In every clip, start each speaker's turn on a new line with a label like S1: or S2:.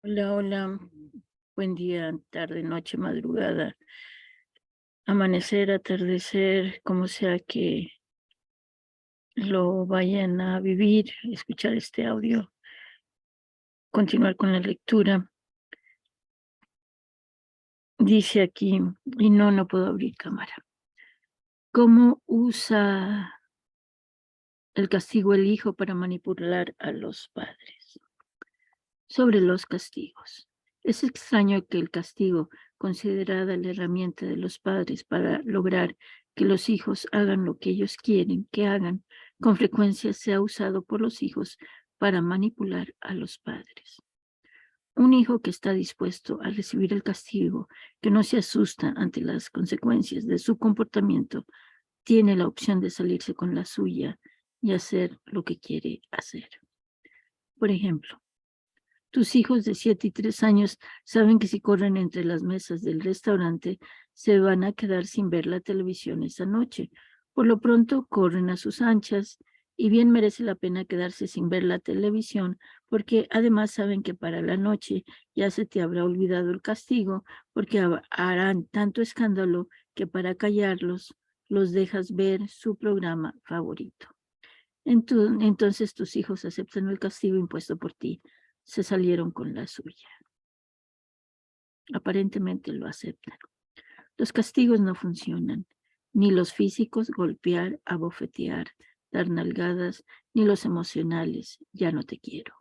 S1: Hola, hola. Buen día, tarde, noche, madrugada, amanecer, atardecer, como sea que lo vayan a vivir, escuchar este audio, continuar con la lectura. Dice aquí, y no puedo abrir cámara. ¿Cómo usa el castigo el hijo para manipular a los padres? Sobre los castigos. Es extraño que el castigo, considerada la herramienta de los padres para lograr que los hijos hagan lo que ellos quieren que hagan, con frecuencia sea usado por los hijos para manipular a los padres. Un hijo que está dispuesto a recibir el castigo, que no se asusta ante las consecuencias de su comportamiento, tiene la opción de salirse con la suya y hacer lo que quiere hacer. Por ejemplo, tus hijos de 7 y 3 años saben que si corren entre las mesas del restaurante, se van a quedar sin ver la televisión esa noche. Por lo pronto, corren a sus anchas y bien merece la pena quedarse sin ver la televisión, porque además saben que para la noche ya se te habrá olvidado el castigo, porque harán tanto escándalo que para callarlos, los dejas ver su programa favorito. Entonces tus hijos aceptan el castigo impuesto por ti. Se salieron con la suya. Aparentemente lo aceptan. Los castigos no funcionan, ni los físicos, golpear, abofetear, dar nalgadas, ni los emocionales, ya no te quiero,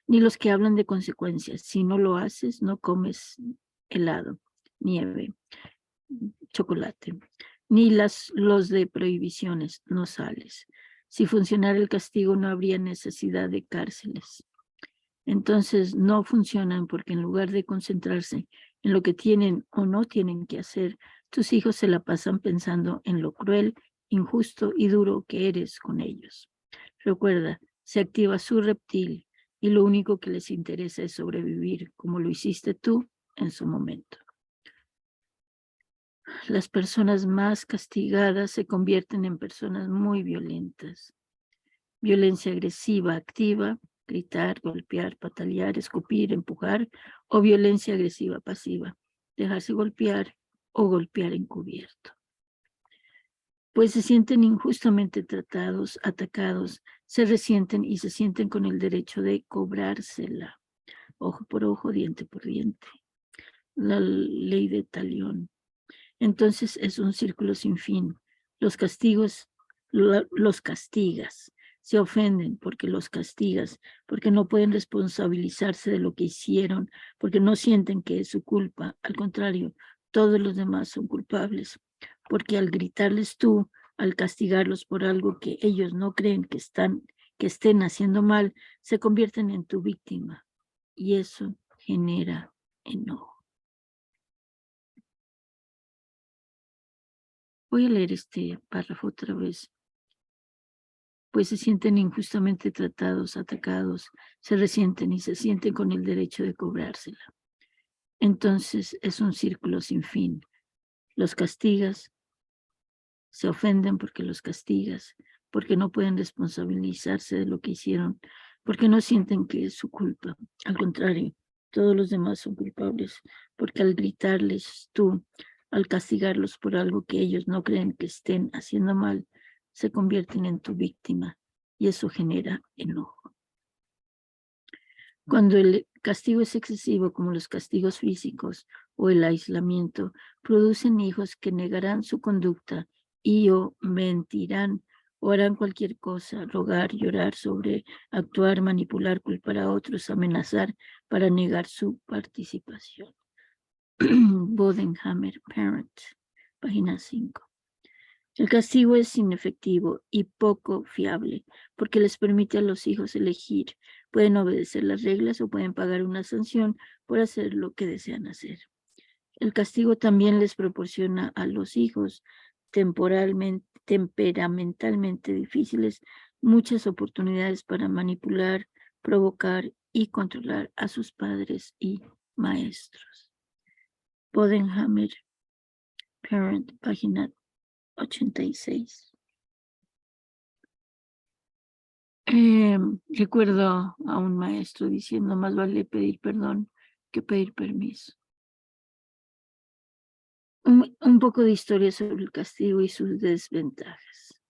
S1: ni los que hablan de consecuencias. Si no lo haces, no comes helado, nieve, chocolate, ni los de prohibiciones, no sales. Si funcionara el castigo, no habría necesidad de cárceles. Entonces no funcionan porque en lugar de concentrarse en lo que tienen o no tienen que hacer, tus hijos se la pasan pensando en lo cruel, injusto y duro que eres con ellos. Recuerda, se activa su reptil y lo único que les interesa es sobrevivir, como lo hiciste tú en su momento. Las personas más castigadas se convierten en personas muy violentas. Violencia agresiva activa, gritar, golpear, patalear, escupir, empujar, o violencia agresiva pasiva, dejarse golpear o golpear encubierto. Pues se sienten injustamente tratados, atacados, se resienten y se sienten con el derecho de cobrársela, ojo por ojo, diente por diente. La ley de Talión. Entonces es un círculo sin fin. Los castigos, los castigas, se ofenden porque los castigas, porque no pueden responsabilizarse de lo que hicieron, porque no sienten que es su culpa. Al contrario, todos los demás son culpables, porque al gritarles tú, al castigarlos por algo que ellos no creen que estén haciendo mal, se convierten en tu víctima y eso genera enojo. Voy a leer este párrafo otra vez. Pues se sienten injustamente tratados, atacados, se resienten y se sienten con el derecho de cobrársela. Entonces es un círculo sin fin. Los castigas, se ofenden porque los castigas, porque no pueden responsabilizarse de lo que hicieron, porque no sienten que es su culpa. Al contrario, todos los demás son culpables, porque al gritarles tú, al castigarlos por algo que ellos no creen que estén haciendo mal, se convierten en tu víctima y eso genera enojo. Cuando el castigo es excesivo, como los castigos físicos o el aislamiento, producen hijos que negarán su conducta y o mentirán o harán cualquier cosa, rogar, llorar sobre, actuar, manipular, culpar a otros, amenazar para negar su participación. Bodenhammer, Parent, página 5. El castigo es inefectivo y poco fiable porque les permite a los hijos elegir. Pueden obedecer las reglas o pueden pagar una sanción por hacer lo que desean hacer. El castigo también les proporciona a los hijos temperamentalmente difíciles muchas oportunidades para manipular, provocar y controlar a sus padres y maestros. Bodenhammer, Parent, página 86. Recuerdo a un maestro diciendo, más vale pedir perdón que pedir permiso. Un poco de historia sobre el castigo y sus desventajas.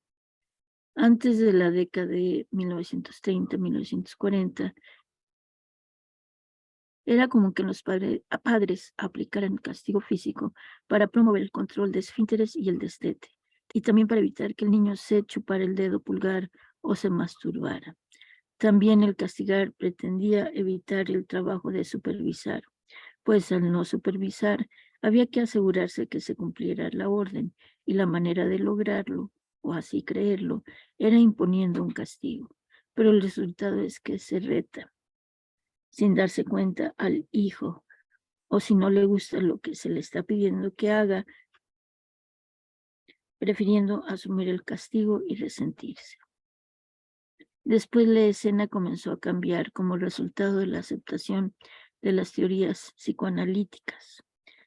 S1: Antes de la década de 1930-1940, era común que los padres aplicaran castigo físico para promover el control de esfínteres y el destete, y también para evitar que el niño se chupara el dedo pulgar o se masturbara. También el castigar pretendía evitar el trabajo de supervisar, pues al no supervisar había que asegurarse que se cumpliera la orden, y la manera de lograrlo, o así creerlo, era imponiendo un castigo. Pero el resultado es que se reta, sin darse cuenta, al hijo, o si no le gusta lo que se le está pidiendo que haga, prefiriendo asumir el castigo y resentirse. Después la escena comenzó a cambiar como resultado de la aceptación de las teorías psicoanalíticas.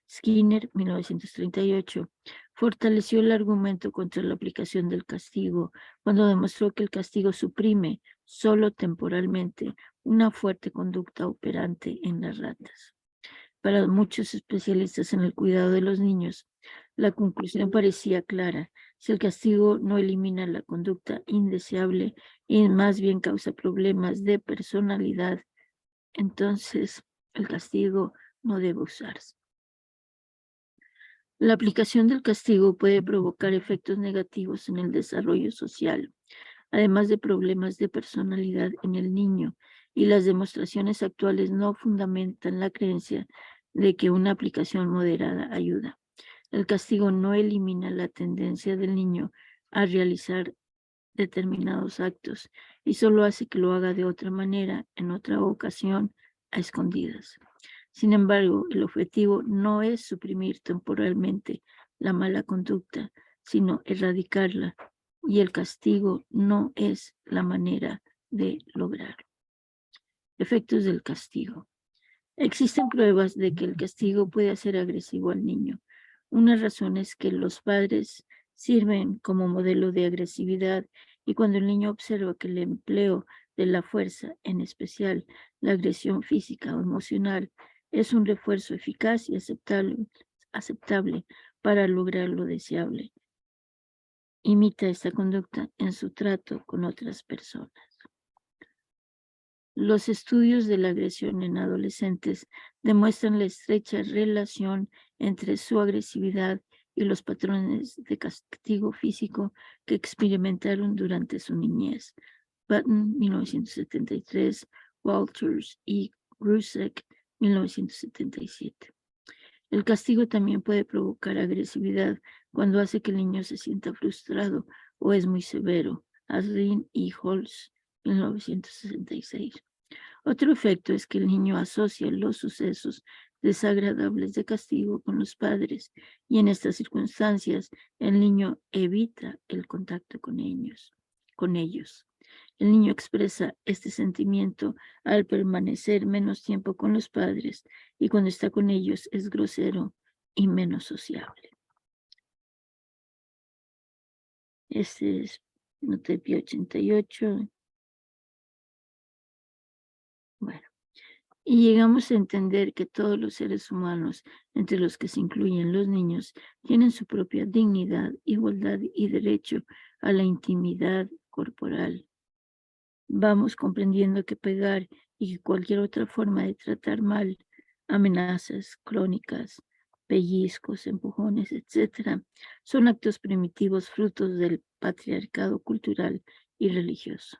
S1: Skinner, 1938, fortaleció el argumento contra la aplicación del castigo cuando demostró que el castigo suprime, solo temporalmente, una fuerte conducta operante en las ratas. Para muchos especialistas en el cuidado de los niños, la conclusión parecía clara. Si el castigo no elimina la conducta indeseable y más bien causa problemas de personalidad, entonces el castigo no debe usarse. La aplicación del castigo puede provocar efectos negativos en el desarrollo social, además de problemas de personalidad en el niño, y las demostraciones actuales no fundamentan la creencia de que una aplicación moderada ayuda. El castigo no elimina la tendencia del niño a realizar determinados actos y solo hace que lo haga de otra manera, en otra ocasión, a escondidas. Sin embargo, el objetivo no es suprimir temporalmente la mala conducta, sino erradicarla, y el castigo no es la manera de lograrlo. Efectos del castigo. Existen pruebas de que el castigo puede hacer agresivo al niño. Una razón es que los padres sirven como modelo de agresividad, y cuando el niño observa que el empleo de la fuerza, en especial la agresión física o emocional, es un refuerzo eficaz y aceptable para lograr lo deseable, imita esta conducta en su trato con otras personas. Los estudios de la agresión en adolescentes demuestran la estrecha relación entre su agresividad y los patrones de castigo físico que experimentaron durante su niñez. Button, 1973, Walters y Grusek, 1977. El castigo también puede provocar agresividad cuando hace que el niño se sienta frustrado o es muy severo. Asrin y Holz, 1966. Otro efecto es que el niño asocia los sucesos desagradables de castigo con los padres, y en estas circunstancias el niño evita el contacto con ellos. El niño expresa este sentimiento al permanecer menos tiempo con los padres, y cuando está con ellos es grosero y menos sociable. Este es Notepia 88. Bueno, y llegamos a entender que todos los seres humanos, entre los que se incluyen los niños, tienen su propia dignidad, igualdad y derecho a la intimidad corporal. Vamos comprendiendo que pegar y que cualquier otra forma de tratar mal, amenazas crónicas, pellizcos, empujones, etc., son actos primitivos frutos del patriarcado cultural y religioso.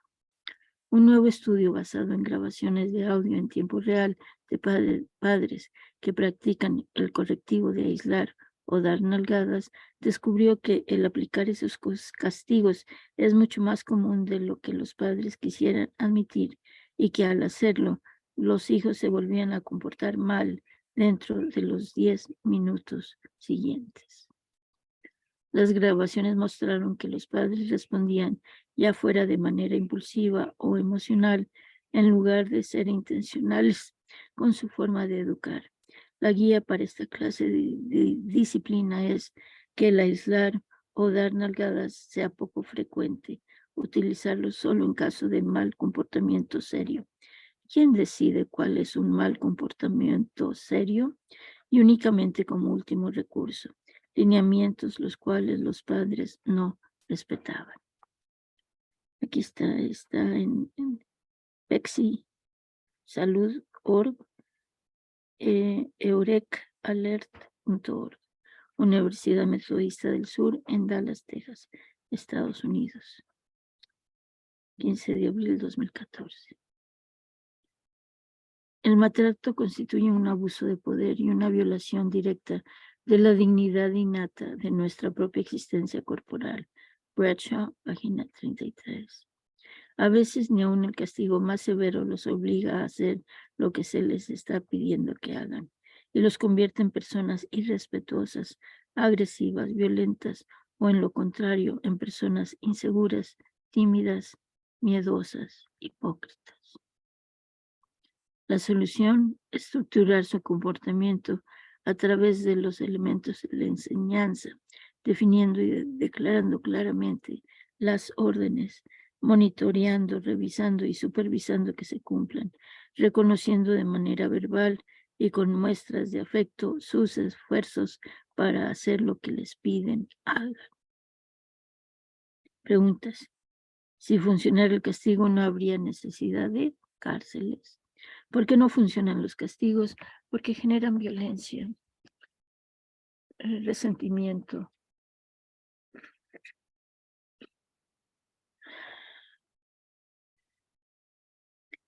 S1: Un nuevo estudio basado en grabaciones de audio en tiempo real de padres que practican el correctivo de aislar o dar nalgadas descubrió que el aplicar esos castigos es mucho más común de lo que los padres quisieran admitir, y que al hacerlo los hijos se volvían a comportar mal dentro de los 10 minutos siguientes. Las grabaciones mostraron que los padres respondían ya fuera de manera impulsiva o emocional, en lugar de ser intencionales con su forma de educar. La guía para esta clase de disciplina es que el aislar o dar nalgadas sea poco frecuente, utilizarlo solo en caso de mal comportamiento serio. ¿Quién decide cuál es un mal comportamiento serio? Y únicamente como último recurso, lineamientos los cuales los padres no respetaban. Aquí está en Pexi Salud.org, eurekalert.org, Universidad Metodista del Sur en Dallas, Texas, Estados Unidos, 15 de abril de 2014. El maltrato constituye un abuso de poder y una violación directa de la dignidad innata de nuestra propia existencia corporal. Bradshaw, página 33. A veces ni aun el castigo más severo los obliga a hacer lo que se les está pidiendo que hagan y los convierte en personas irrespetuosas, agresivas, violentas o en lo contrario, en personas inseguras, tímidas, miedosas, hipócritas. La solución es estructurar su comportamiento a través de los elementos de la enseñanza, definiendo y declarando claramente las órdenes, monitoreando, revisando y supervisando que se cumplan, reconociendo de manera verbal y con muestras de afecto sus esfuerzos para hacer lo que les piden hagan. Preguntas. Si funcionara el castigo, no habría necesidad de cárceles. ¿Por qué no funcionan los castigos? Porque generan violencia, resentimiento.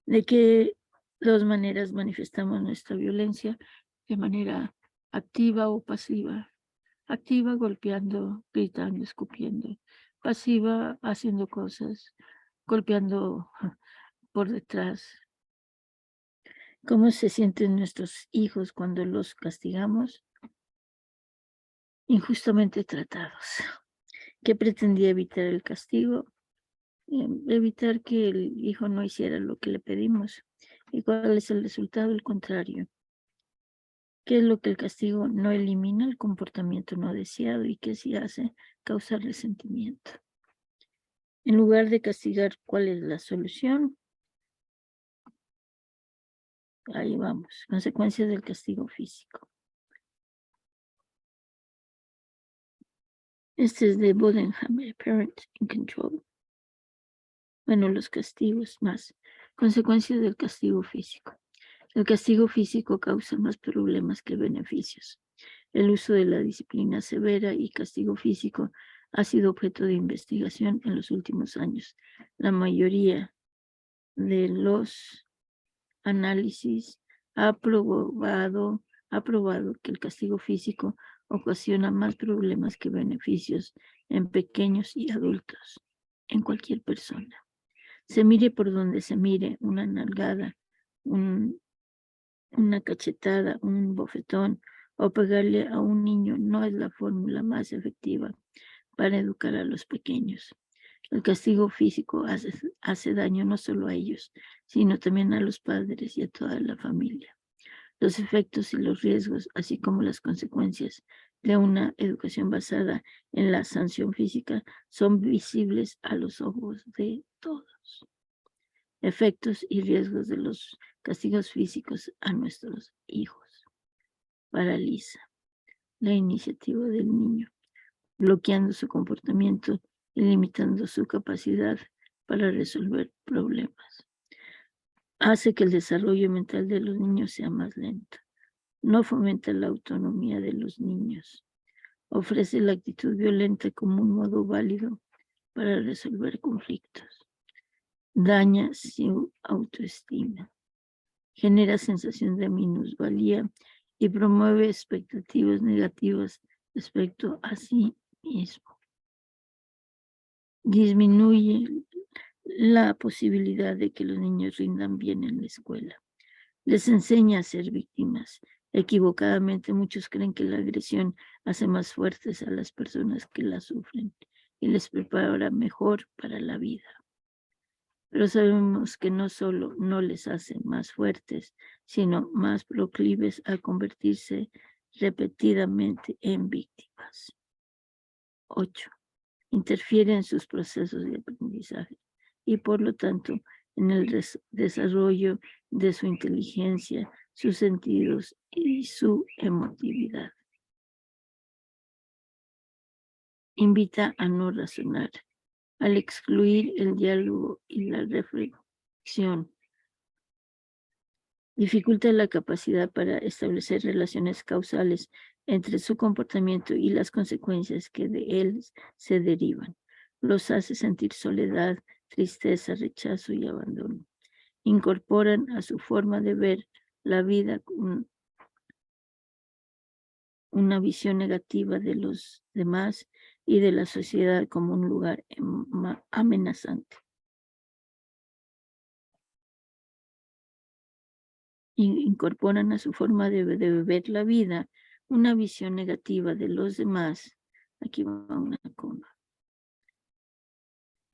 S1: ¿De qué dos maneras manifestamos nuestra violencia? De manera activa o pasiva. Activa golpeando, gritando, escupiendo. Pasiva haciendo cosas, golpeando por detrás. ¿Cómo se sienten nuestros hijos cuando los castigamos? Injustamente tratados. ¿Qué pretendía evitar el castigo? Evitar que el hijo no hiciera lo que le pedimos. ¿Y cuál es el resultado? El contrario. ¿Qué es lo que el castigo no elimina? El comportamiento no deseado. ¿Y qué sí hace? Causar resentimiento. En lugar de castigar, ¿cuál es la solución? Ahí vamos. Consecuencias del castigo físico. Este es de Bodenhammer, Parent in Control. Bueno, los castigos más. Consecuencias del castigo físico. El castigo físico causa más problemas que beneficios. El uso de la disciplina severa y castigo físico ha sido objeto de investigación en los últimos años. La mayoría de los análisis ha probado que el castigo físico ocasiona más problemas que beneficios en pequeños y adultos, en cualquier persona. Se mire por donde se mire, una nalgada, una cachetada, un bofetón o pegarle a un niño no es la fórmula más efectiva para educar a los pequeños. El castigo físico hace daño no solo a ellos, sino también a los padres y a toda la familia. Los efectos y los riesgos, así como las consecuencias de una educación basada en la sanción física, son visibles a los ojos de todos. Efectos y riesgos de los castigos físicos a nuestros hijos. Paraliza la iniciativa del niño, bloqueando su comportamiento y limitando su capacidad para resolver problemas. Hace que el desarrollo mental de los niños sea más lento. No fomenta la autonomía de los niños. Ofrece la actitud violenta como un modo válido para resolver conflictos. Daña su autoestima. Genera sensación de minusvalía y promueve expectativas negativas respecto a sí mismo. Disminuye la posibilidad de que los niños rindan bien en la escuela. Les enseña a ser víctimas. Equivocadamente, muchos creen que la agresión hace más fuertes a las personas que la sufren y les prepara mejor para la vida. Pero sabemos que no solo no les hace más fuertes, sino más proclives a convertirse repetidamente en víctimas. 8. Interfiere en sus procesos de aprendizaje y por lo tanto en el desarrollo de su inteligencia, sus sentidos y su emotividad. Invita a no razonar, al excluir el diálogo y la reflexión. Dificulta la capacidad para establecer relaciones causales entre su comportamiento y las consecuencias que de él se derivan. Los hace sentir soledad, tristeza, rechazo y abandono. Incorporan a su forma de ver la vida una visión negativa de los demás y de la sociedad como un lugar amenazante. Incorporan a su forma de ver la vida una visión negativa de los demás. Aquí va una coma.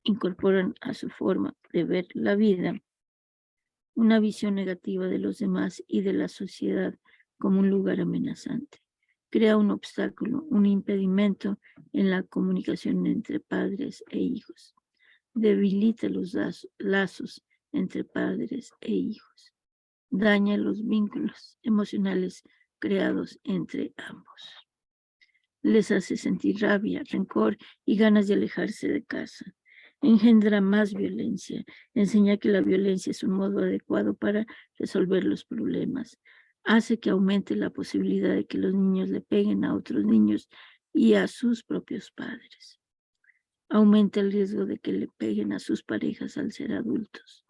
S1: Incorporan a su forma de ver la vida una visión negativa de los demás y de la sociedad como un lugar amenazante. Crea un obstáculo, un impedimento en la comunicación entre padres e hijos. Debilita los lazos entre padres e hijos. Daña los vínculos emocionales creados entre ambos. Les hace sentir rabia, rencor y ganas de alejarse de casa. Engendra más violencia. Enseña que la violencia es un modo adecuado para resolver los problemas. Hace que aumente la posibilidad de que los niños le peguen a otros niños y a sus propios padres. Aumenta el riesgo de que le peguen a sus parejas al ser adultos.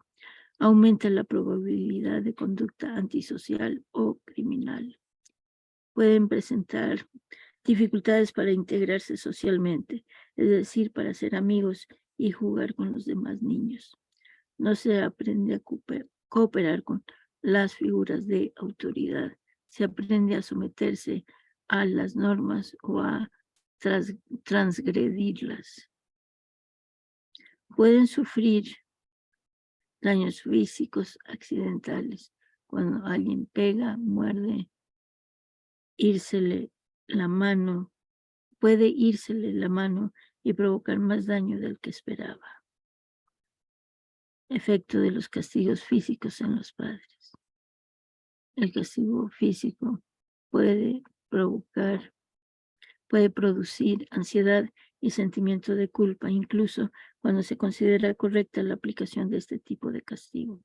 S1: Aumenta la probabilidad de conducta antisocial o criminal. Pueden presentar dificultades para integrarse socialmente, es decir, para ser amigos y jugar con los demás niños. No se aprende a cooperar con las figuras de autoridad. Se aprende a someterse a las normas o a transgredirlas. Pueden sufrir daños físicos accidentales cuando alguien pega, muerde, puede írsele la mano y provocar más daño del que esperaba. Efecto de los castigos físicos en los padres. El castigo físico puede producir ansiedad y sentimiento de culpa, incluso cuando se considera correcta la aplicación de este tipo de castigo.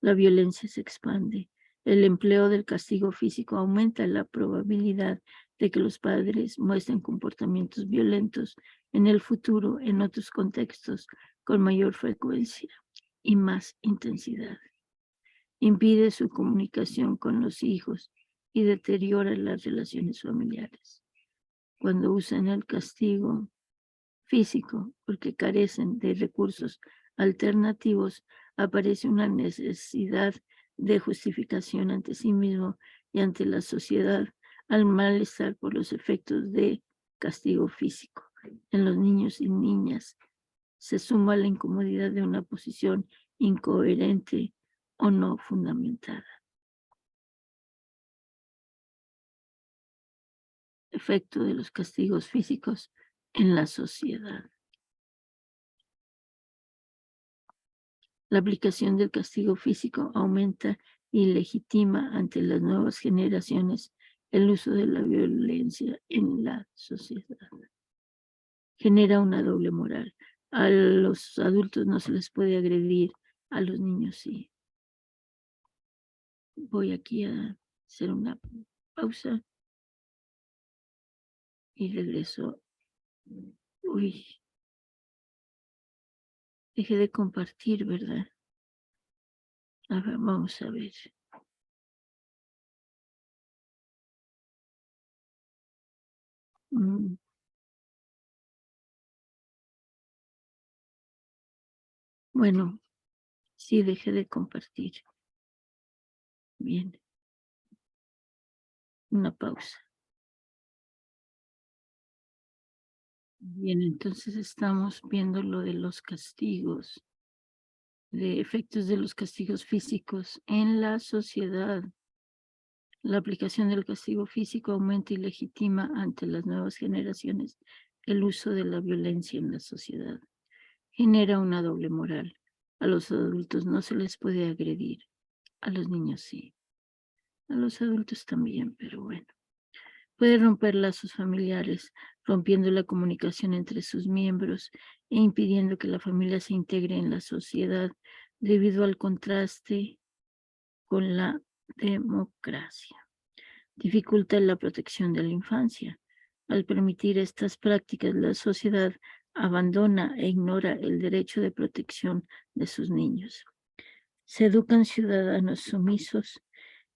S1: La violencia se expande. El empleo del castigo físico aumenta la probabilidad de que los padres muestren comportamientos violentos en el futuro en otros contextos con mayor frecuencia y más intensidad. Impide su comunicación con los hijos y deteriora las relaciones familiares. Cuando usan el castigo físico porque carecen de recursos alternativos, aparece una necesidad de justificación ante sí mismo y ante la sociedad al malestar por los efectos de castigo físico. En los niños y niñas se suma la incomodidad de una posición incoherente o no fundamentada. Efecto de los castigos físicos en la sociedad. La aplicación del castigo físico aumenta y legitima ante las nuevas generaciones el uso de la violencia en la sociedad. Genera una doble moral. A los adultos no se les puede agredir, a los niños sí. Voy aquí a hacer una pausa y regreso. Uy, dejé de compartir, ¿verdad? A ver, vamos a ver. Bueno, sí, dejé de compartir. Bien. Una pausa. Bien, entonces estamos viendo lo de los castigos, de efectos de los castigos físicos en la sociedad. La aplicación del castigo físico aumenta y legitima ante las nuevas generaciones el uso de la violencia en la sociedad. Genera una doble moral. A los adultos no se les puede agredir, A los niños sí. A los adultos también, pero bueno. Puede romper lazos familiares, rompiendo la comunicación entre sus miembros e impidiendo que la familia se integre en la sociedad debido al contraste con la democracia. Dificulta la protección de la infancia. Al permitir estas prácticas, la sociedad abandona e ignora el derecho de protección de sus niños. Se educan ciudadanos sumisos,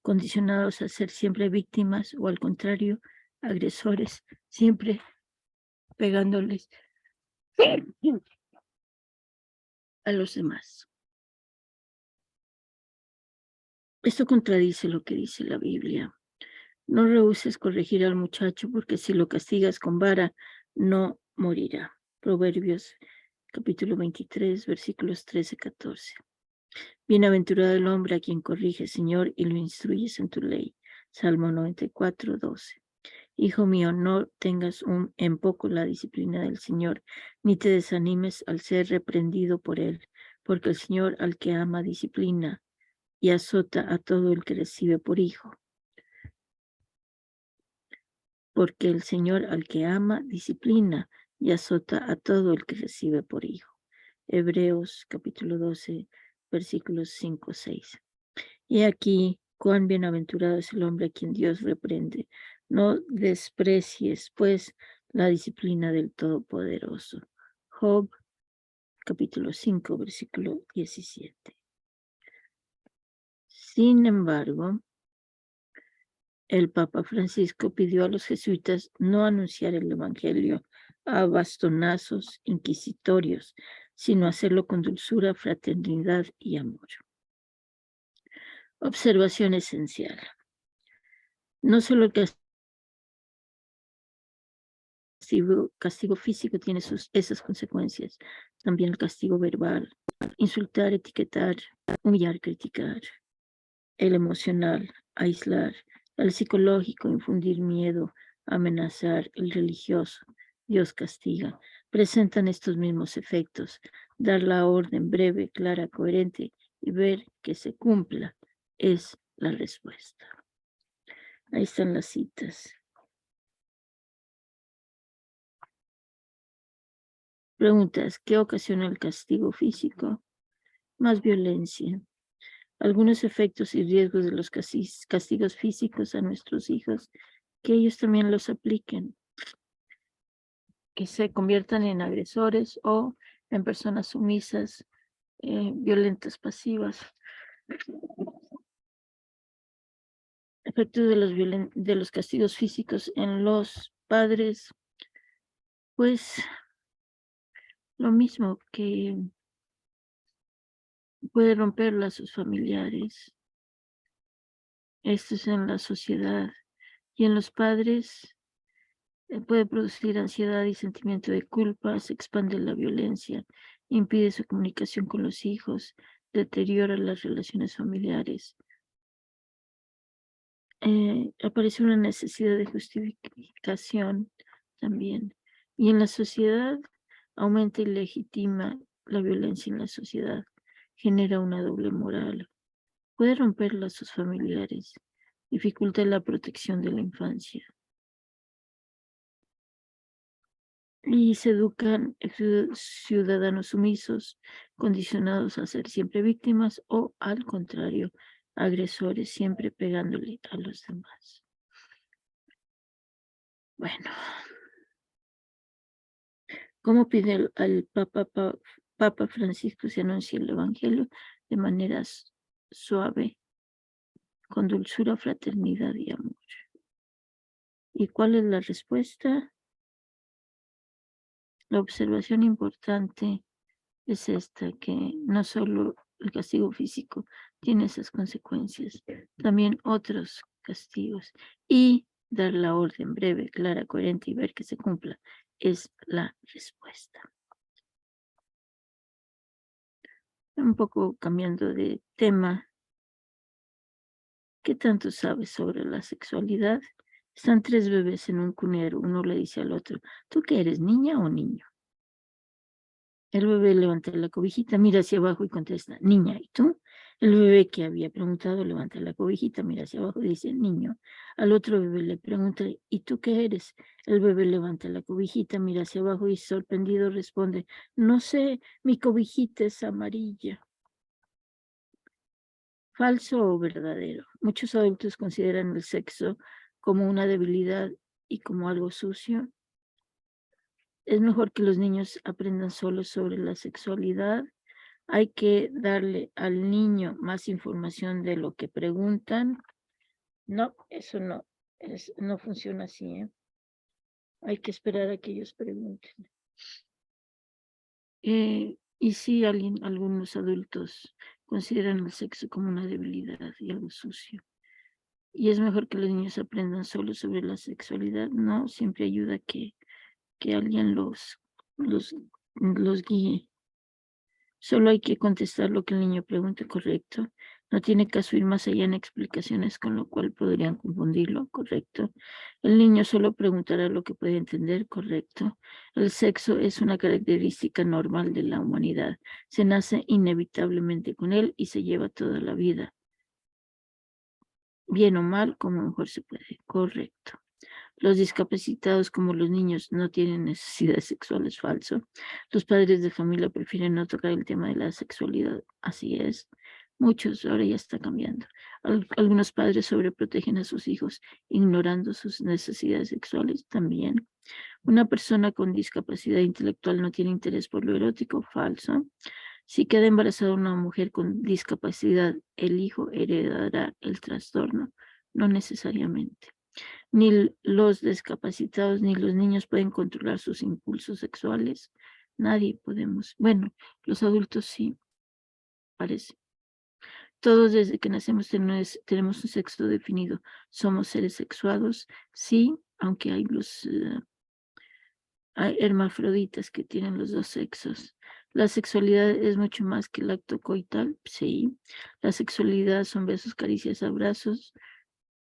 S1: condicionados a ser siempre víctimas o al contrario, agresores, siempre pegándoles a los demás. Esto contradice lo que dice la Biblia. No rehuses corregir al muchacho, porque si lo castigas con vara, no morirá. Proverbios capítulo 23, versículos 13-14. Bienaventurado el hombre a quien corrige, Señor, y lo instruyes en tu ley. Salmo 94, 12. Hijo mío, no tengas en poco la disciplina del Señor, ni te desanimes al ser reprendido por él, porque el Señor al que ama disciplina y azota a todo el que recibe por hijo. Porque el Señor al que ama disciplina y azota a todo el que recibe por hijo. Hebreos capítulo 12, versículos 5-6. Y aquí, cuán bienaventurado es el hombre a quien Dios reprende. No desprecies, pues, la disciplina del Todopoderoso. Job capítulo 5, versículo 17. Sin embargo, el Papa Francisco pidió a los jesuitas no anunciar el Evangelio a bastonazos inquisitorios, sino hacerlo con dulzura, fraternidad y amor. Observación esencial. No solo el castigo físico tiene esas consecuencias, también el castigo verbal, insultar, etiquetar, humillar, criticar, el emocional, aislar, el psicológico, infundir miedo, amenazar, el religioso, Dios castiga. Presentan estos mismos efectos. Dar la orden breve, clara, coherente y ver que se cumpla es la respuesta. Ahí están las citas. Preguntas: ¿qué ocasiona el castigo físico? Más violencia. Algunos efectos y riesgos de los castigos físicos a nuestros hijos, que ellos también los apliquen, que se conviertan en agresores o en personas sumisas, violentas, pasivas. Efectos de los castigos físicos en los padres, pues lo mismo, que puede romper lazos familiares. Esto es en la sociedad. Y en los padres puede producir ansiedad y sentimiento de culpa, se expande la violencia, impide su comunicación con los hijos, deteriora las relaciones familiares. Aparece una necesidad de justificación también. Y en la sociedad aumenta y legitima la violencia en la sociedad, genera una doble moral, puede romper lazos familiares, dificulta la protección de la infancia. Y se educan ciudadanos sumisos, condicionados a ser siempre víctimas o, al contrario, agresores, siempre pegándole a los demás. Bueno, ¿cómo pide al Papa Francisco se anuncie el Evangelio? De manera suave, con dulzura, fraternidad y amor. ¿Y cuál es la respuesta? La observación importante es esta, que no solo el castigo físico tiene esas consecuencias, también otros castigos. Y dar la orden breve, clara, coherente y ver que se cumpla es la respuesta. Un poco cambiando de tema, ¿qué tanto sabes sobre la sexualidad? Están 3 bebés en un cunero, uno le dice al otro: ¿tú qué eres, niña o niño? El bebé levanta la cobijita, mira hacia abajo y contesta: niña. ¿Y tú? El bebé que había preguntado levanta la cobijita, mira hacia abajo, dice el niño. Al otro bebé le pregunta, ¿y tú qué eres? El bebé levanta la cobijita, mira hacia abajo y sorprendido responde, no sé, mi cobijita es amarilla. ¿Falso o verdadero? Muchos adultos consideran el sexo como una debilidad y como algo sucio. Es mejor que los niños aprendan solos sobre la sexualidad. Hay que darle al niño más información de lo que preguntan. No, eso no, no funciona así, ¿eh? Hay que esperar a que ellos pregunten. Y sí, algunos adultos consideran el sexo como una debilidad y algo sucio. Y es mejor que los niños aprendan solo sobre la sexualidad. No, siempre ayuda que alguien los guíe. Solo hay que contestar lo que el niño pregunte, correcto. No tiene caso ir más allá en explicaciones, con lo cual podrían confundirlo, correcto. El niño solo preguntará lo que puede entender, correcto. El sexo es una característica normal de la humanidad. Se nace inevitablemente con él y se lleva toda la vida. Bien o mal, como mejor se puede, correcto. Los discapacitados, como los niños, no tienen necesidades sexuales, falso. Los padres de familia prefieren no tocar el tema de la sexualidad, así es. Muchos, ahora ya está cambiando. Algunos padres sobreprotegen a sus hijos, ignorando sus necesidades sexuales también. Una persona con discapacidad intelectual no tiene interés por lo erótico, falso. Si queda embarazada una mujer con discapacidad, el hijo heredará el trastorno, no necesariamente. Ni los discapacitados ni los niños pueden controlar sus impulsos sexuales. Nadie podemos. Bueno, los adultos sí, parece. Todos desde que nacemos tenemos un sexo definido. Somos seres sexuados, sí, aunque hay hermafroditas que tienen los dos sexos. La sexualidad es mucho más que el acto coital, sí. La sexualidad son besos, caricias, abrazos.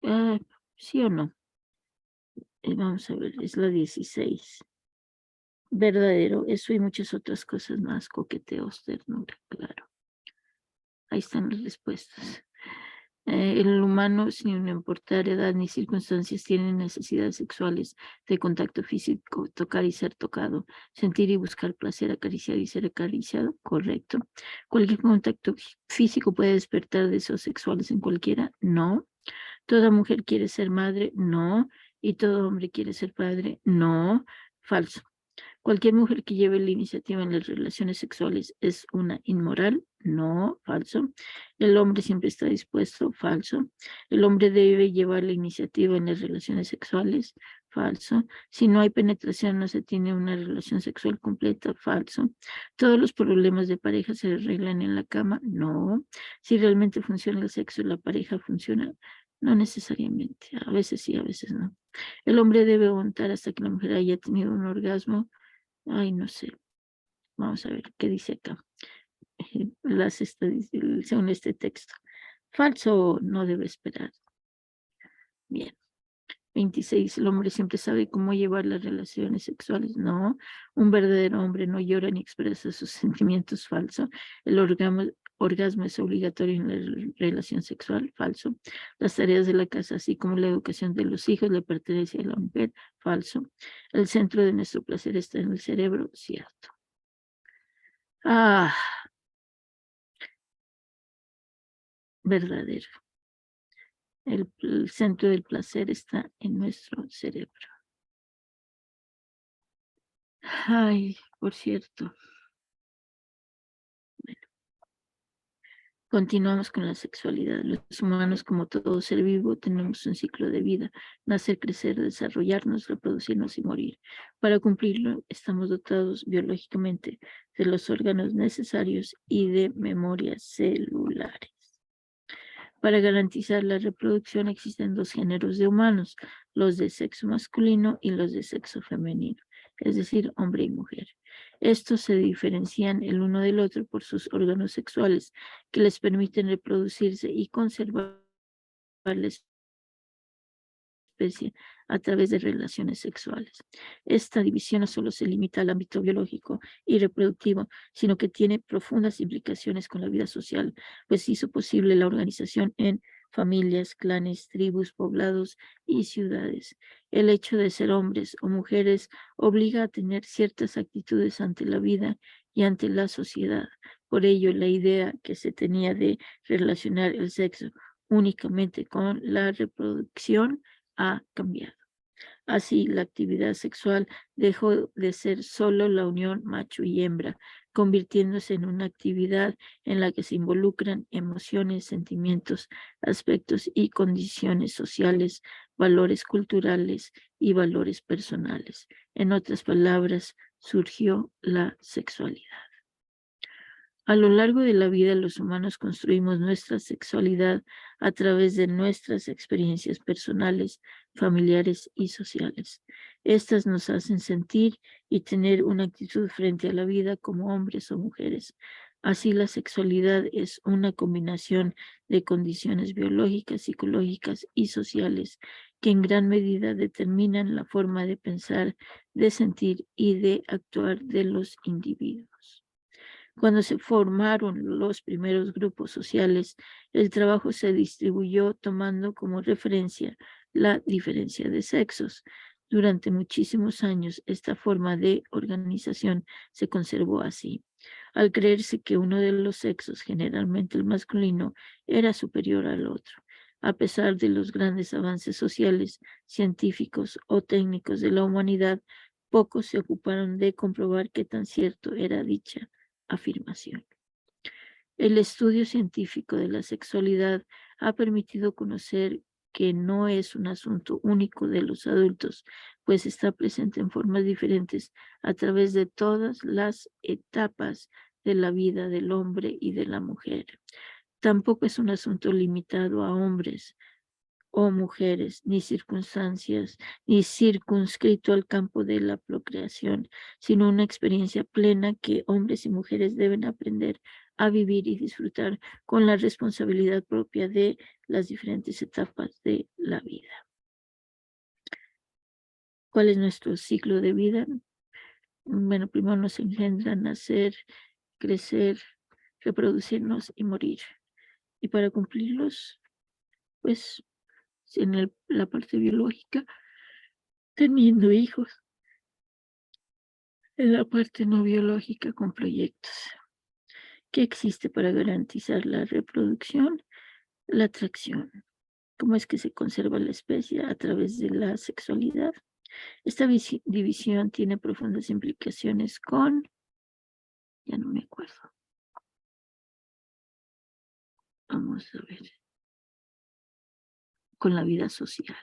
S1: Ah, ¿sí o no? Vamos a ver, es la 16. Verdadero, eso y muchas otras cosas más, coqueteos, ternura, claro. Ahí están las respuestas. El humano, sin importar edad ni circunstancias, tiene necesidades sexuales de contacto físico, tocar y ser tocado, sentir y buscar placer, acariciar y ser acariciado, correcto. ¿Cualquier contacto físico puede despertar deseos sexuales en cualquiera? No. ¿Toda mujer quiere ser madre? No. ¿Y todo hombre quiere ser padre? No. Falso. ¿Cualquier mujer que lleve la iniciativa en las relaciones sexuales es una inmoral? No, falso. El hombre siempre está dispuesto, falso. El hombre debe llevar la iniciativa en las relaciones sexuales, falso. Si no hay penetración, no se tiene una relación sexual completa, falso. Todos los problemas de pareja se arreglan en la cama, no. Si realmente funciona el sexo, la pareja funciona, no necesariamente. A veces sí, a veces no. El hombre debe aguantar hasta que la mujer haya tenido un orgasmo. Ay, no sé. Vamos a ver qué dice acá. Las estadísticas, según este texto. Falso, no debe esperar. Bien. 26. El hombre siempre sabe cómo llevar las relaciones sexuales. No. Un verdadero hombre no llora ni expresa sus sentimientos. Falso. El orgasmo es obligatorio en la relación sexual. Falso. Las tareas de la casa, así como la educación de los hijos, le pertenece a la mujer. Falso. El centro de nuestro placer está en el cerebro. Cierto. Ah, verdadero. El centro del placer está en nuestro cerebro. Ay, por cierto. Bueno, continuamos con la sexualidad. Los humanos, como todo ser vivo, tenemos un ciclo de vida: nacer, crecer, desarrollarnos, reproducirnos y morir. Para cumplirlo, estamos dotados biológicamente de los órganos necesarios y de memorias celulares. Para garantizar la reproducción existen dos géneros de humanos, los de sexo masculino y los de sexo femenino, es decir, hombre y mujer. Estos se diferencian el uno del otro por sus órganos sexuales que les permiten reproducirse y conservar la especie a través de relaciones sexuales. Esta división no solo se limita al ámbito biológico y reproductivo, sino que tiene profundas implicaciones con la vida social, pues hizo posible la organización en familias, clanes, tribus, poblados y ciudades. El hecho de ser hombres o mujeres obliga a tener ciertas actitudes ante la vida y ante la sociedad. Por ello, la idea que se tenía de relacionar el sexo únicamente con la reproducción ha cambiado. Así, la actividad sexual dejó de ser solo la unión macho y hembra, convirtiéndose en una actividad en la que se involucran emociones, sentimientos, aspectos y condiciones sociales, valores culturales y valores personales. En otras palabras, surgió la sexualidad. A lo largo de la vida, los humanos construimos nuestra sexualidad a través de nuestras experiencias personales, familiares y sociales. Estas nos hacen sentir y tener una actitud frente a la vida como hombres o mujeres. Así, la sexualidad es una combinación de condiciones biológicas, psicológicas y sociales que en gran medida determinan la forma de pensar, de sentir y de actuar de los individuos. Cuando se formaron los primeros grupos sociales, el trabajo se distribuyó tomando como referencia la diferencia de sexos. Durante muchísimos años, esta forma de organización se conservó así. Al creerse que uno de los sexos, generalmente el masculino, era superior al otro. A pesar de los grandes avances sociales, científicos o técnicos de la humanidad, pocos se ocuparon de comprobar qué tan cierto era dicha afirmación. El estudio científico de la sexualidad ha permitido conocer que no es un asunto único de los adultos, pues está presente en formas diferentes a través de todas las etapas de la vida del hombre y de la mujer. Tampoco es un asunto limitado a hombres o mujeres, ni circunstancias, ni circunscrito al campo de la procreación, sino una experiencia plena que hombres y mujeres deben aprender a vivir y disfrutar con la responsabilidad propia de las diferentes etapas de la vida. ¿Cuál es nuestro ciclo de vida? Bueno, primero nos engendra nacer, crecer, reproducirnos y morir. Y para cumplirlos, pues en la parte biológica, teniendo hijos, en la parte no biológica con proyectos. ¿Qué existe para garantizar la reproducción? La atracción. ¿Cómo es que se conserva la especie? A través de la sexualidad. Esta división tiene profundas implicaciones ya no me acuerdo. Vamos a ver. Con la vida social.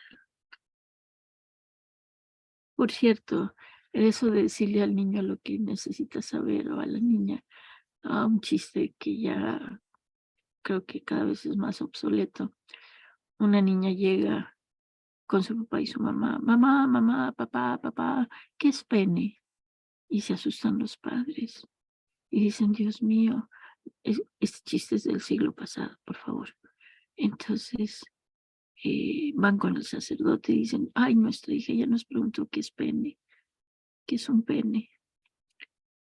S1: Por cierto, eso de decirle al niño lo que necesita saber o a la niña, un chiste que ya creo que cada vez es más obsoleto. Una niña llega con su papá y su mamá, mamá, mamá, papá, papá, ¿qué es pene? Y se asustan los padres y dicen, Dios mío, este chiste es del siglo pasado, por favor. Entonces van con el sacerdote y dicen, ay, nuestra hija ya nos preguntó qué es pene, qué es un pene.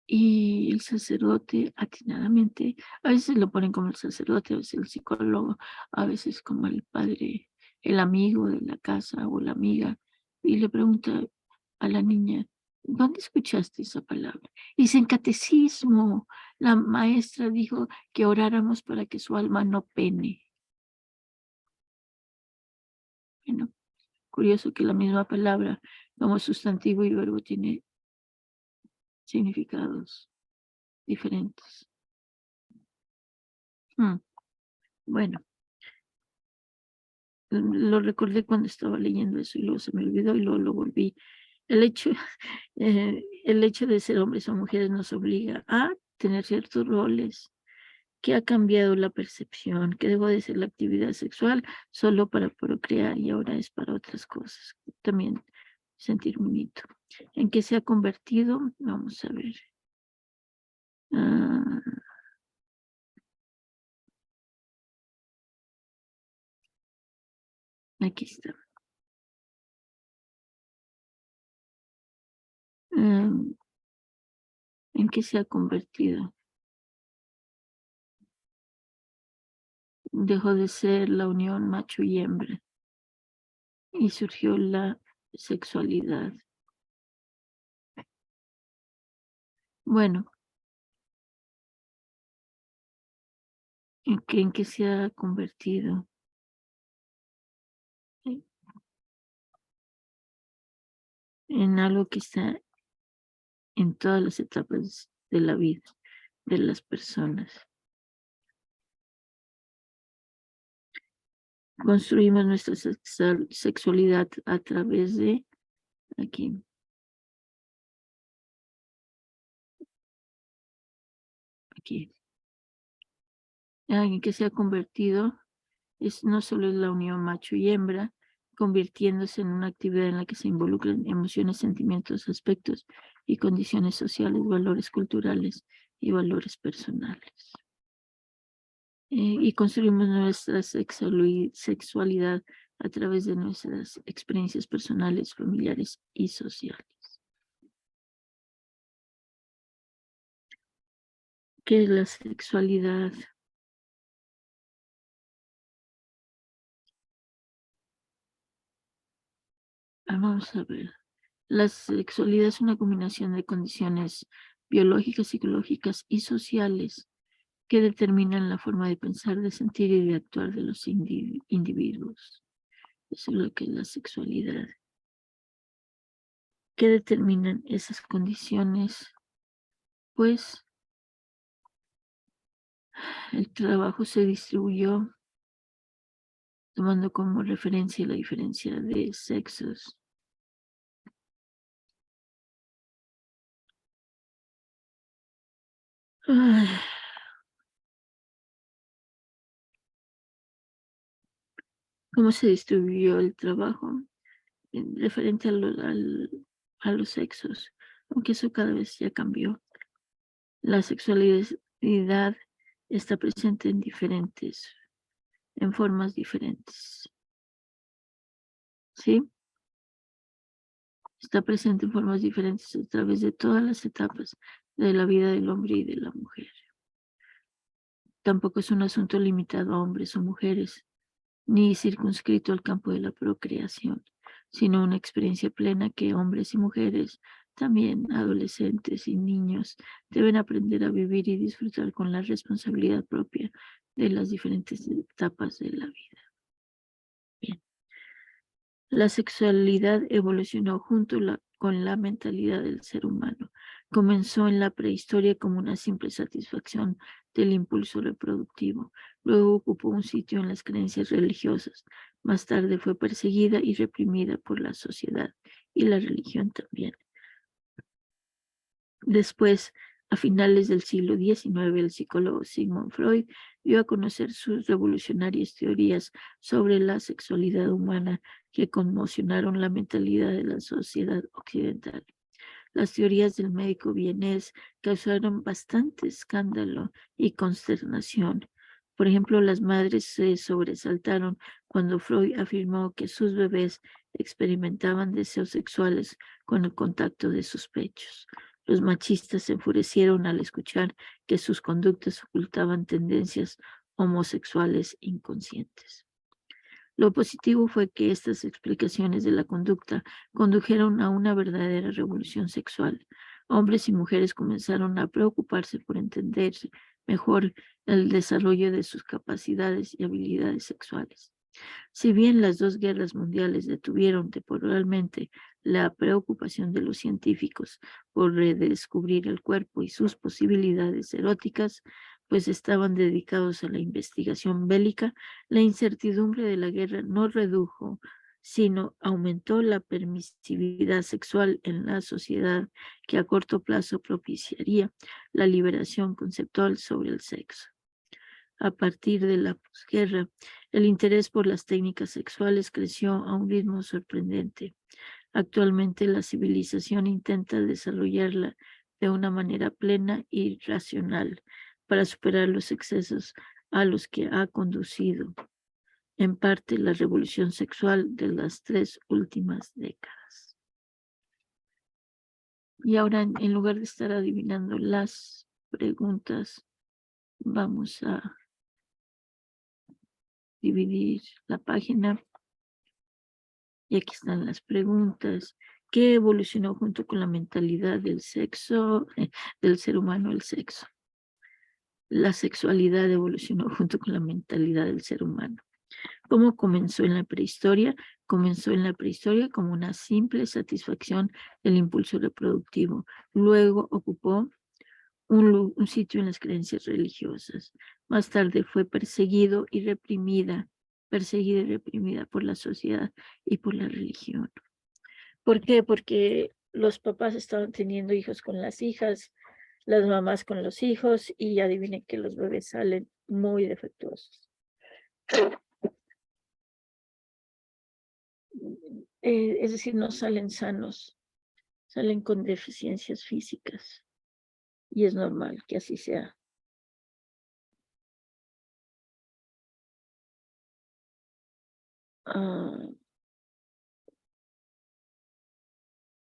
S1: Y el sacerdote atinadamente, a veces lo ponen como el sacerdote, a veces el psicólogo, a veces como el padre, el amigo de la casa o la amiga, y le pregunta a la niña, ¿dónde escuchaste esa palabra? Y dice, en catecismo, la maestra dijo que oráramos para que su alma no pene. Bueno, curioso que la misma palabra como sustantivo y verbo tiene significados diferentes. Bueno. Lo recordé cuando estaba leyendo eso y luego se me olvidó y luego lo volví. El hecho, el hecho de ser hombres o mujeres nos obliga a tener ciertos roles, que ha cambiado la percepción, que dejó de ser la actividad sexual solo para procrear y ahora es para otras cosas. También sentir bonito. ¿En qué se ha convertido? Vamos a ver. Aquí está. ¿En qué se ha convertido? Dejó de ser la unión macho y hembra y surgió la sexualidad. Bueno, ¿en qué se ha convertido? En algo que está en todas las etapas de la vida de las personas. Construimos nuestra sexualidad a través de aquí. Aquí. En que se ha convertido no solo es la unión macho y hembra, convirtiéndose en una actividad en la que se involucran emociones, sentimientos, aspectos y condiciones sociales, valores culturales y valores personales. Y construimos nuestra sexualidad a través de nuestras experiencias personales, familiares y sociales. ¿Qué es la sexualidad? Vamos a ver. La sexualidad es una combinación de condiciones biológicas, psicológicas y sociales que determinan la forma de pensar, de sentir y de actuar de los individuos. Eso es lo que es la sexualidad. ¿Qué determinan esas condiciones? Pues el trabajo se distribuyó tomando como referencia la diferencia de sexos. Ay, ¿cómo se distribuyó el trabajo? Referente a los sexos, aunque eso cada vez ya cambió. La sexualidad está presente en formas diferentes, ¿sí? Está presente en formas diferentes a través de todas las etapas de la vida del hombre y de la mujer. Tampoco es un asunto limitado a hombres o mujeres, ni circunscrito al campo de la procreación, sino una experiencia plena que hombres y mujeres, también adolescentes y niños, deben aprender a vivir y disfrutar con la responsabilidad propia de las diferentes etapas de la vida. Bien. La sexualidad evolucionó con la mentalidad del ser humano. Comenzó en la prehistoria como una simple satisfacción del impulso reproductivo. Luego ocupó un sitio en las creencias religiosas. Más tarde fue perseguida y reprimida por la sociedad y la religión también. Después, a finales del siglo XIX, el psicólogo Sigmund Freud dio a conocer sus revolucionarias teorías sobre la sexualidad humana que conmocionaron la mentalidad de la sociedad occidental. Las teorías del médico vienés causaron bastante escándalo y consternación. Por ejemplo, las madres se sobresaltaron cuando Freud afirmó que sus bebés experimentaban deseos sexuales con el contacto de sus pechos. Los machistas se enfurecieron al escuchar que sus conductas ocultaban tendencias homosexuales inconscientes. Lo positivo fue que estas explicaciones de la conducta condujeron a una verdadera revolución sexual. Hombres y mujeres comenzaron a preocuparse por entender mejor el desarrollo de sus capacidades y habilidades sexuales. Si bien las dos guerras mundiales detuvieron temporalmente la preocupación de los científicos por redescubrir el cuerpo y sus posibilidades eróticas, pues estaban dedicados a la investigación bélica, la incertidumbre de la guerra no redujo, sino aumentó la permisividad sexual en la sociedad que a corto plazo propiciaría la liberación conceptual sobre el sexo. A partir de la posguerra, el interés por las técnicas sexuales creció a un ritmo sorprendente. Actualmente la civilización intenta desarrollarla de una manera plena y racional para superar los excesos a los que ha conducido, en parte, la revolución sexual de las 3 últimas décadas. Y ahora, en lugar de estar adivinando las preguntas, vamos a dividir la página. Y aquí están las preguntas. ¿Qué evolucionó junto con la mentalidad del sexo, del ser humano, el sexo? La sexualidad evolucionó junto con la mentalidad del ser humano. ¿Cómo comenzó en la prehistoria? Comenzó en la prehistoria como una simple satisfacción del impulso reproductivo. Luego ocupó un sitio en las creencias religiosas. Más tarde fue perseguida y reprimida por la sociedad y por la religión. ¿Por qué? Porque los papás estaban teniendo hijos con las hijas, las mamás con los hijos, y adivinen que los bebés salen muy defectuosos. Es decir, no salen sanos, salen con deficiencias físicas, y es normal que así sea.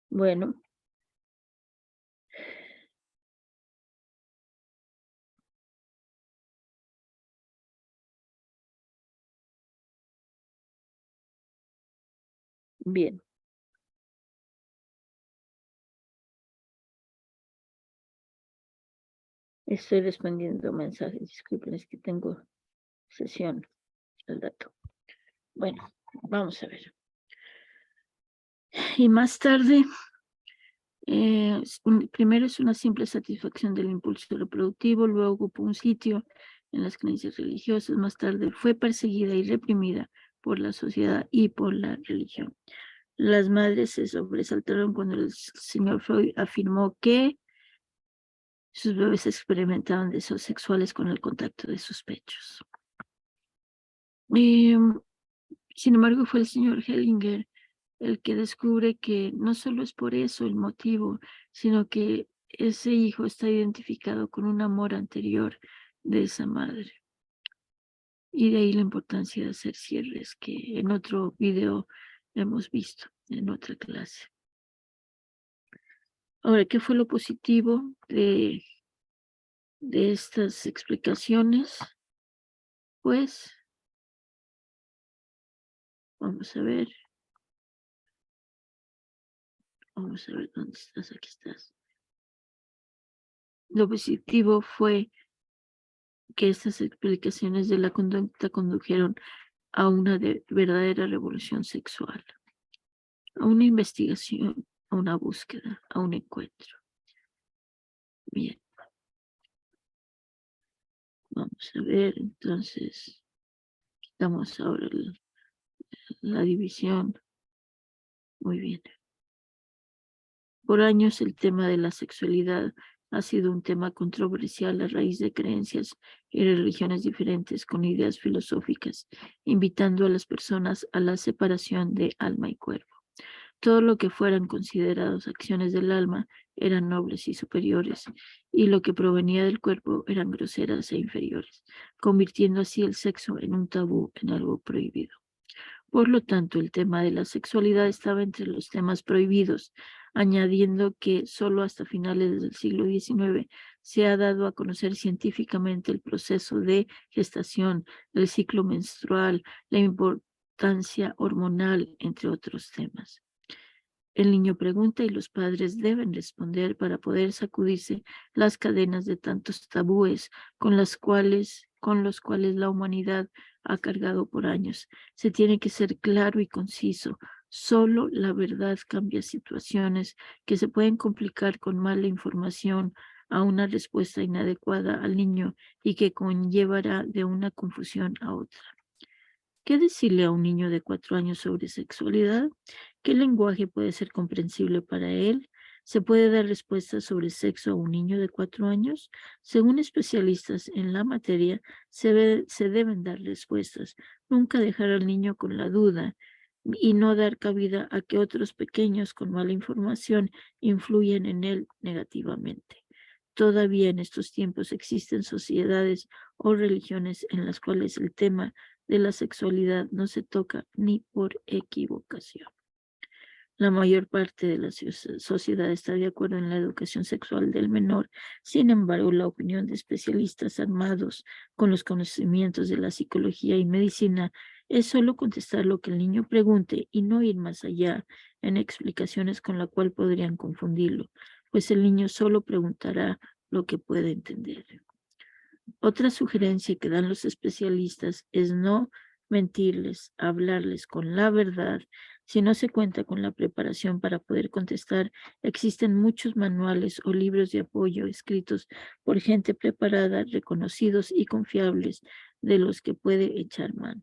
S1: Bueno, bien. Estoy respondiendo mensajes, disculpen, es que tengo sesión al dato. Bueno, vamos a ver. Y más tarde, primero es una simple satisfacción del impulso reproductivo, luego ocupó un sitio en las creencias religiosas, más tarde fue perseguida y reprimida por la sociedad y por la religión. Las madres se sobresaltaron cuando el señor Freud afirmó que sus bebés experimentaban deseos sexuales con el contacto de sus pechos. Sin embargo, fue el señor Hellinger el que descubre que no solo es por eso el motivo, sino que ese hijo está identificado con un amor anterior de esa madre. Y de ahí la importancia de hacer cierres, que en otro video hemos visto, en otra clase. Ahora, ¿qué fue lo positivo de estas explicaciones? Pues, vamos a ver. Vamos a ver dónde estás, aquí estás. Lo positivo fue que estas explicaciones de la conducta condujeron a una verdadera revolución sexual, a una investigación, a una búsqueda, a un encuentro. Bien, vamos a ver, entonces, quitamos ahora la división. Muy bien. Por años el tema de la sexualidad ha sido un tema controversial a raíz de creencias y religiones diferentes con ideas filosóficas, invitando a las personas a la separación de alma y cuerpo. Todo lo que fueran considerados acciones del alma eran nobles y superiores, y lo que provenía del cuerpo eran groseras e inferiores, convirtiendo así el sexo en un tabú, en algo prohibido. Por lo tanto, el tema de la sexualidad estaba entre los temas prohibidos, añadiendo que solo hasta finales del siglo XIX se ha dado a conocer científicamente el proceso de gestación, el ciclo menstrual, la importancia hormonal, entre otros temas. El niño pregunta y los padres deben responder para poder sacudirse las cadenas de tantos tabúes con los cuales la humanidad ha cargado por años. Se tiene que ser claro y conciso. Solo la verdad cambia situaciones que se pueden complicar con mala información a una respuesta inadecuada al niño y que conllevará de una confusión a otra. ¿Qué decirle a un niño de 4 años sobre sexualidad? ¿Qué lenguaje puede ser comprensible para él? ¿Se puede dar respuestas sobre sexo a un niño de 4 años? Según especialistas en la materia, se deben dar respuestas. Nunca dejar al niño con la duda y no dar cabida a que otros pequeños con mala información influyan en él negativamente. Todavía en estos tiempos existen sociedades o religiones en las cuales el tema de la sexualidad no se toca ni por equivocación. La mayor parte de la sociedad está de acuerdo en la educación sexual del menor. Sin embargo, la opinión de especialistas armados con los conocimientos de la psicología y medicina es solo contestar lo que el niño pregunte y no ir más allá en explicaciones con la cual podrían confundirlo, pues el niño solo preguntará lo que puede entender. Otra sugerencia que dan los especialistas es no mentirles, hablarles con la verdad. Si no se cuenta con la preparación para poder contestar, existen muchos manuales o libros de apoyo escritos por gente preparada, reconocidos y confiables de los que puede echar mano.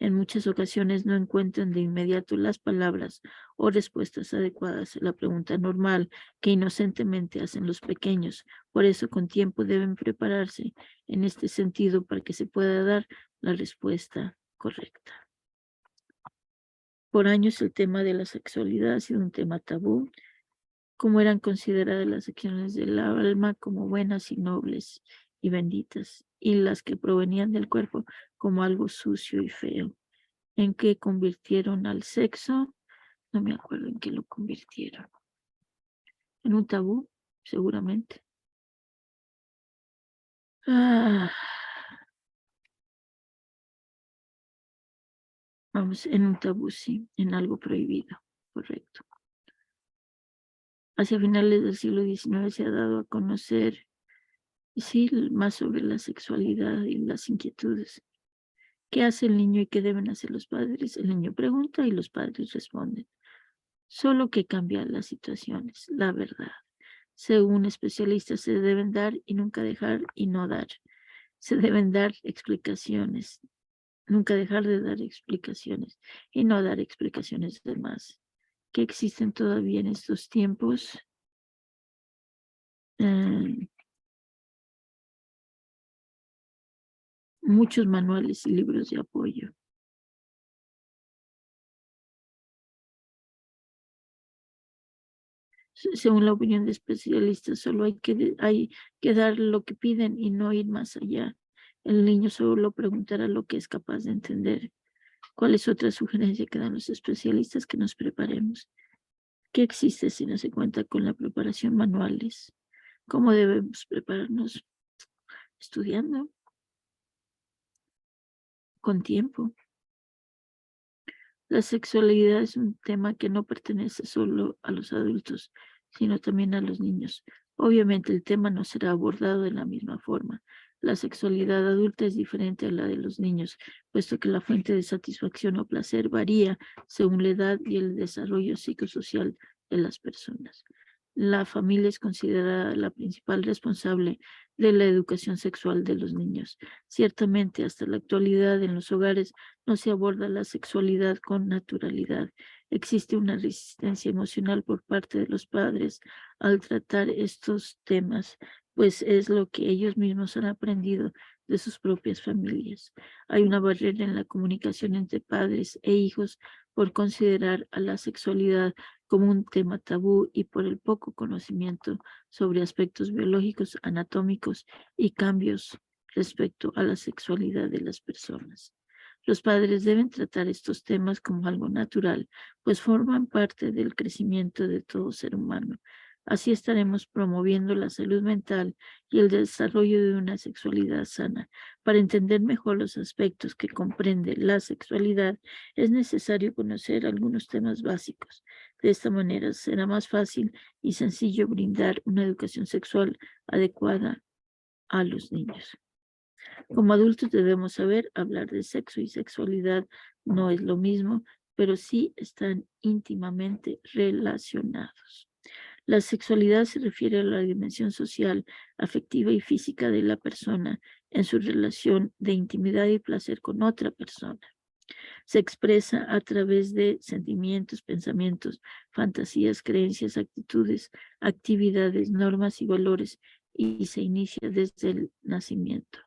S1: En muchas ocasiones no encuentran de inmediato las palabras o respuestas adecuadas a la pregunta normal que inocentemente hacen los pequeños. Por eso, con tiempo deben prepararse en este sentido para que se pueda dar la respuesta correcta. Por años el tema de la sexualidad ha sido un tema tabú, como eran consideradas las acciones del alma como buenas y nobles y benditas, y las que provenían del cuerpo como algo sucio y feo. ¿En qué convirtieron al sexo? No me acuerdo en qué lo convirtieron. En un tabú, seguramente. Vamos, en un tabú, sí, en algo prohibido, correcto. Hacia finales del siglo XIX se ha dado a conocer, sí, más sobre la sexualidad y las inquietudes. ¿Qué hace el niño y qué deben hacer los padres? El niño pregunta y los padres responden. Solo que cambian las situaciones, la verdad. Según especialistas, se deben dar y nunca dejar y no dar. Se deben dar explicaciones, nunca dejar de dar explicaciones y no dar explicaciones de más. Que existen todavía en estos tiempos muchos manuales y libros de apoyo. Según la opinión de especialistas, solo hay que dar lo que piden y no ir más allá. El niño solo preguntará lo que es capaz de entender. ¿Cuál es otra sugerencia que dan los especialistas? Que nos preparemos. ¿Qué existe si no se cuenta con la preparación manuales? ¿Cómo debemos prepararnos? Estudiando, con tiempo. La sexualidad es un tema que no pertenece solo a los adultos, sino también a los niños. Obviamente el tema no será abordado de la misma forma. La sexualidad adulta es diferente a la de los niños, puesto que la fuente de satisfacción o placer varía según la edad y el desarrollo psicosocial de las personas. La familia es considerada la principal responsable de la educación sexual de los niños. Ciertamente, hasta la actualidad en los hogares no se aborda la sexualidad con naturalidad. Existe una resistencia emocional por parte de los padres al tratar estos temas, pues es lo que ellos mismos han aprendido de sus propias familias. Hay una barrera en la comunicación entre padres e hijos por considerar a la sexualidad como un tema tabú y por el poco conocimiento sobre aspectos biológicos, anatómicos y cambios respecto a la sexualidad de las personas. Los padres deben tratar estos temas como algo natural, pues forman parte del crecimiento de todo ser humano. Así estaremos promoviendo la salud mental y el desarrollo de una sexualidad sana. Para entender mejor los aspectos que comprende la sexualidad, es necesario conocer algunos temas básicos. De esta manera será más fácil y sencillo brindar una educación sexual adecuada a los niños. Como adultos debemos saber hablar de sexo y sexualidad no es lo mismo, pero sí están íntimamente relacionados. La sexualidad se refiere a la dimensión social, afectiva y física de la persona en su relación de intimidad y placer con otra persona. Se expresa a través de sentimientos, pensamientos, fantasías, creencias, actitudes, actividades, normas y valores y se inicia desde el nacimiento.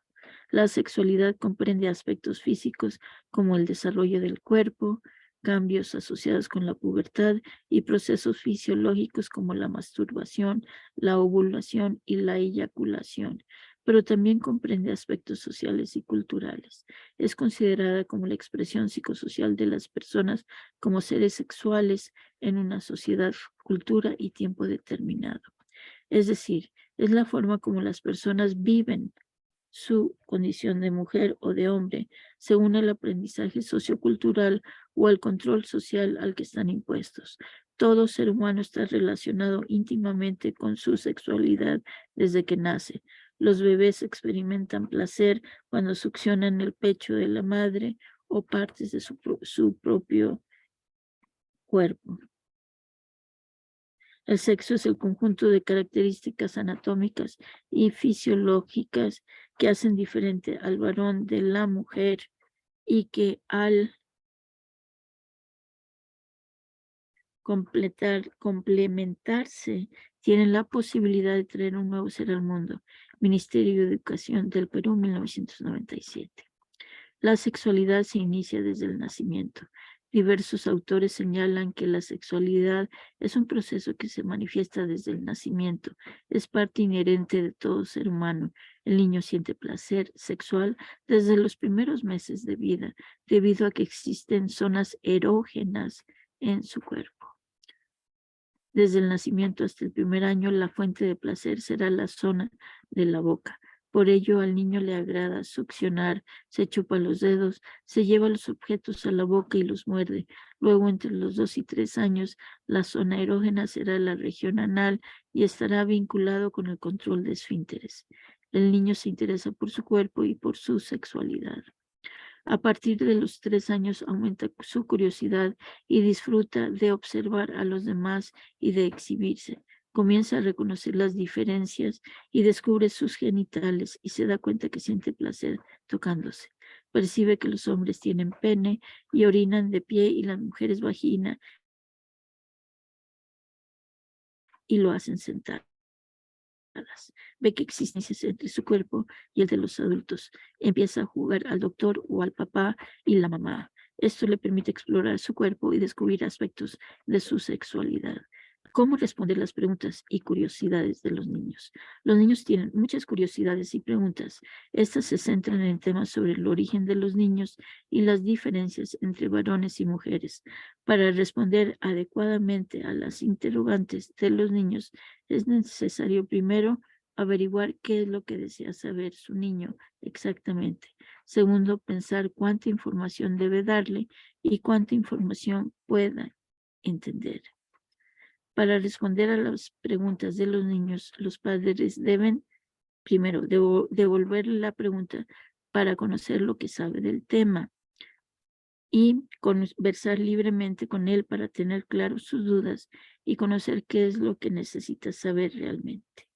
S1: La sexualidad comprende aspectos físicos como el desarrollo del cuerpo, cambios asociados con la pubertad y procesos fisiológicos como la masturbación, la ovulación y la eyaculación. pero también comprende aspectos sociales y culturales. Es considerada como la expresión psicosocial de las personas como seres sexuales en una sociedad, cultura y tiempo determinado. Es decir, es la forma como las personas viven su condición de mujer o de hombre según el aprendizaje sociocultural o el control social al que están impuestos. Todo ser humano está relacionado íntimamente con su sexualidad desde que nace. Los bebés experimentan placer cuando succionan el pecho de la madre o partes de su propio cuerpo. El sexo es el conjunto de características anatómicas y fisiológicas que hacen diferente al varón de la mujer y que al complementarse tienen la posibilidad de traer un nuevo ser al mundo. Ministerio de Educación del Perú, 1997. La sexualidad se inicia desde el nacimiento. Diversos autores señalan que la sexualidad es un proceso que se manifiesta desde el nacimiento. Es parte inherente de todo ser humano. El niño siente placer sexual desde los primeros meses de vida, debido a que existen zonas erógenas en su cuerpo. Desde el nacimiento hasta el primer año, la fuente de placer será la zona de la boca. Por ello, al niño le agrada succionar, se chupa los dedos, se lleva los objetos a la boca y los muerde. Luego, entre los 2 y 3 años, la zona erógena será la región anal y estará vinculado con el control de esfínteres. El niño se interesa por su cuerpo y por su sexualidad. A partir de los 3 años aumenta su curiosidad y disfruta de observar a los demás y de exhibirse. Comienza a reconocer las diferencias y descubre sus genitales y se da cuenta que siente placer tocándose. Percibe que los hombres tienen pene y orinan de pie y las mujeres vagina y lo hacen sentar. Ve que existe entre su cuerpo y el de los adultos. Empieza a jugar al doctor o al papá y la mamá. Esto le permite explorar su cuerpo y descubrir aspectos de su sexualidad. ¿Cómo responder las preguntas y curiosidades de los niños? Los niños tienen muchas curiosidades y preguntas. Estas se centran en temas sobre el origen de los niños y las diferencias entre varones y mujeres. Para responder adecuadamente a las interrogantes de los niños, es necesario primero averiguar qué es lo que desea saber su niño exactamente. Segundo, pensar cuánta información debe darle y cuánta información pueda entender. Para responder a las preguntas de los niños, los padres deben primero devolverle la pregunta para conocer lo que sabe del tema y conversar libremente con él para tener claro sus dudas y conocer qué es lo que necesita saber realmente.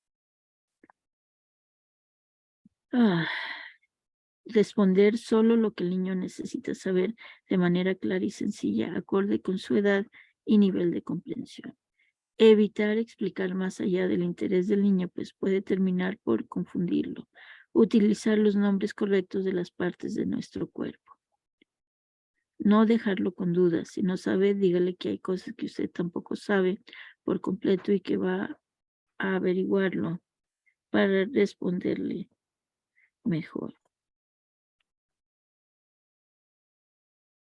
S1: Responder solo lo que el niño necesita saber de manera clara y sencilla, acorde con su edad y nivel de comprensión. Evitar explicar más allá del interés del niño, pues puede terminar por confundirlo. Utilizar los nombres correctos de las partes de nuestro cuerpo. No dejarlo con dudas. Si no sabe, dígale que hay cosas que usted tampoco sabe por completo y que va a averiguarlo para responderle mejor.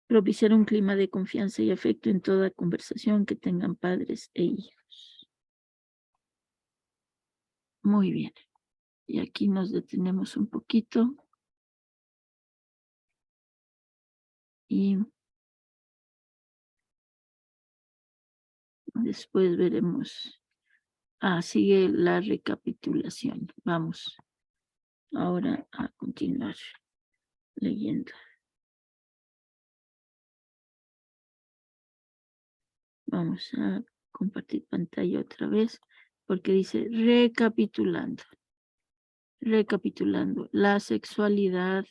S1: Propiciar un clima de confianza y afecto en toda conversación que tengan padres e hijos. Muy bien. Y aquí nos detenemos un poquito. Y después veremos. Sigue la recapitulación. Vamos ahora a continuar leyendo. Vamos a compartir pantalla otra vez porque dice recapitulando. Recapitulando, la sexualidad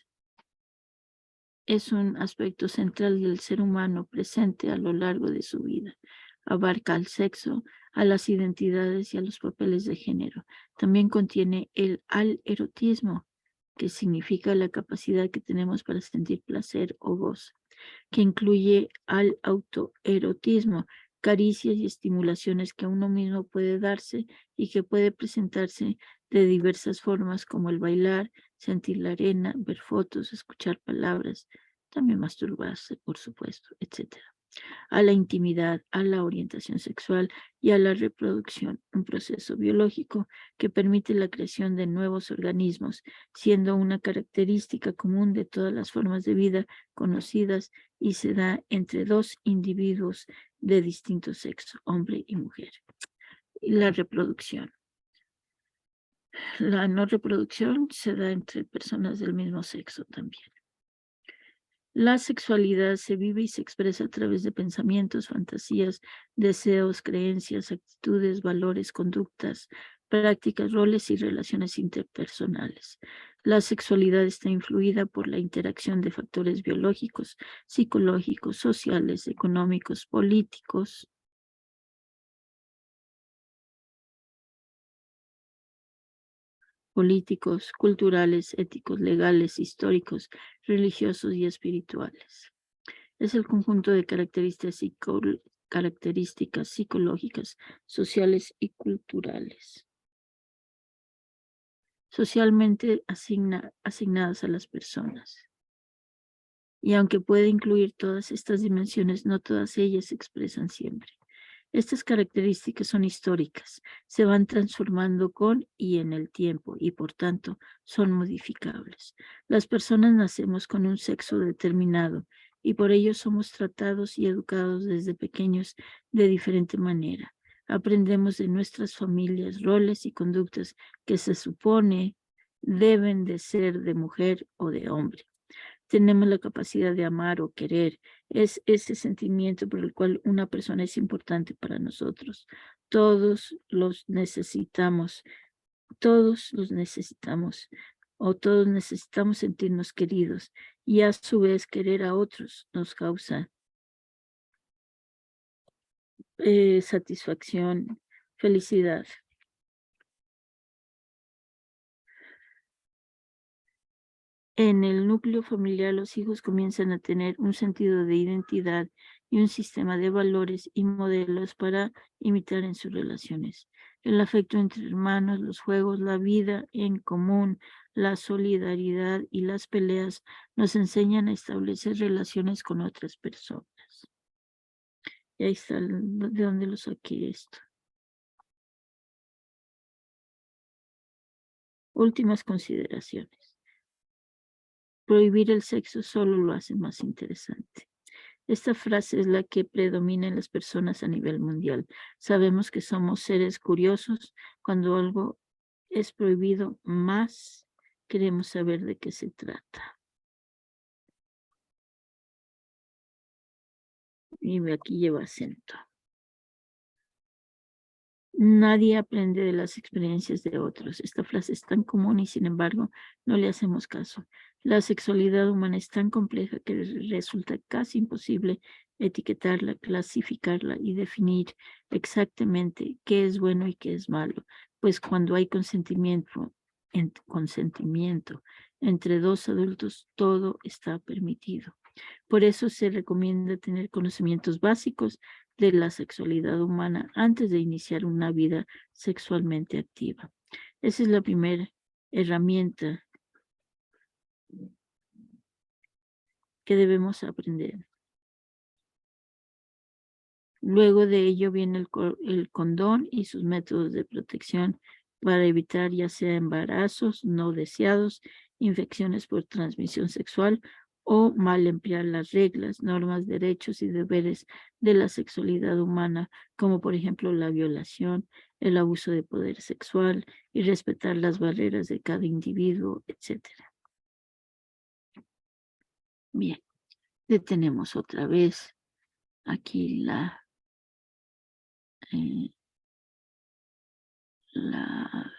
S1: es un aspecto central del ser humano presente a lo largo de su vida. Abarca al sexo, a las identidades y a los papeles de género. También contiene al erotismo, que significa la capacidad que tenemos para sentir placer o gozo, que incluye al autoerotismo, caricias y estimulaciones que uno mismo puede darse y que puede presentarse de diversas formas como el bailar, sentir la arena, ver fotos, escuchar palabras, también masturbarse, por supuesto, etc. A la intimidad, a la orientación sexual y a la reproducción, un proceso biológico que permite la creación de nuevos organismos, siendo una característica común de todas las formas de vida conocidas y se da entre dos individuos de distinto sexo, hombre y mujer. Y la reproducción. La no reproducción se da entre personas del mismo sexo también. La sexualidad se vive y se expresa a través de pensamientos, fantasías, deseos, creencias, actitudes, valores, conductas, prácticas, roles y relaciones interpersonales. La sexualidad está influida por la interacción de factores biológicos, psicológicos, sociales, económicos, políticos, culturales, éticos, legales, históricos, religiosos y espirituales. Es el conjunto de características psicológicas, sociales y culturales, socialmente asignadas a las personas. Y aunque puede incluir todas estas dimensiones, no todas ellas se expresan siempre. Estas características son históricas, se van transformando con y en el tiempo y por tanto son modificables. Las personas nacemos con un sexo determinado y por ello somos tratados y educados desde pequeños de diferente manera. Aprendemos de nuestras familias roles y conductas que se supone deben de ser de mujer o de hombre. Tenemos la capacidad de amar o querer. Es ese sentimiento por el cual una persona es importante para nosotros. Todos los necesitamos, todos los necesitamos, o todos necesitamos sentirnos queridos y a su vez querer a otros nos causa satisfacción, felicidad. En el núcleo familiar, los hijos comienzan a tener un sentido de identidad y un sistema de valores y modelos para imitar en sus relaciones. El afecto entre hermanos, los juegos, la vida en común, la solidaridad y las peleas nos enseñan a establecer relaciones con otras personas. Y ahí está de dónde lo saqué esto. Últimas consideraciones. Prohibir el sexo solo lo hace más interesante. Esta frase es la que predomina en las personas a nivel mundial. Sabemos que somos seres curiosos. Cuando algo es prohibido, más queremos saber de qué se trata. Y aquí lleva acento. Nadie aprende de las experiencias de otros. Esta frase es tan común y sin embargo no le hacemos caso. La sexualidad humana es tan compleja que resulta casi imposible etiquetarla, clasificarla y definir exactamente qué es bueno y qué es malo. Pues cuando hay consentimiento entre dos adultos, todo está permitido. Por eso se recomienda tener conocimientos básicos de la sexualidad humana antes de iniciar una vida sexualmente activa. Esa es la primera herramienta que debemos aprender. Luego de ello viene el condón y sus métodos de protección para evitar ya sea embarazos no deseados, infecciones por transmisión sexual o mal emplear las reglas, normas, derechos y deberes de la sexualidad humana, como por ejemplo la violación, el abuso de poder sexual y respetar las barreras de cada individuo, etc. Bien, detenemos otra vez aquí eh, la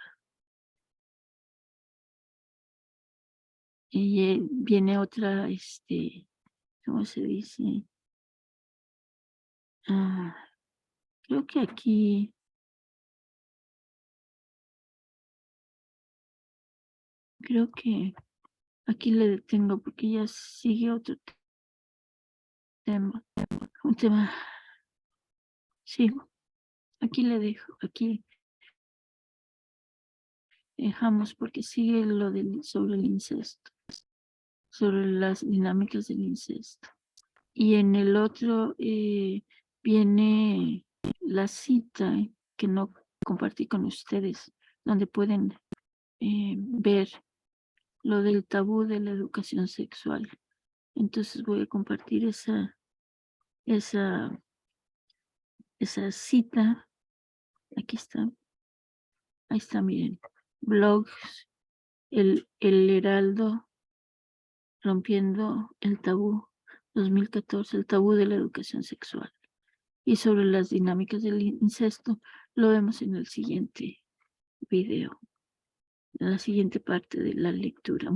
S1: y viene otra, ¿cómo se dice? Ah, creo que aquí le detengo porque ya sigue otro tema, un tema, sí, aquí le dejo, aquí dejamos porque sigue lo sobre el incesto, sobre las dinámicas del incesto. Y en el otro viene la cita que no compartí con ustedes, donde pueden ver lo del tabú de la educación sexual. Entonces voy a compartir esa cita. Aquí está. Ahí está, miren. Blogs, el Heraldo, rompiendo el tabú, 2014, el tabú de la educación sexual. Y sobre las dinámicas del incesto, lo vemos en el siguiente video, en la siguiente parte de la lectura.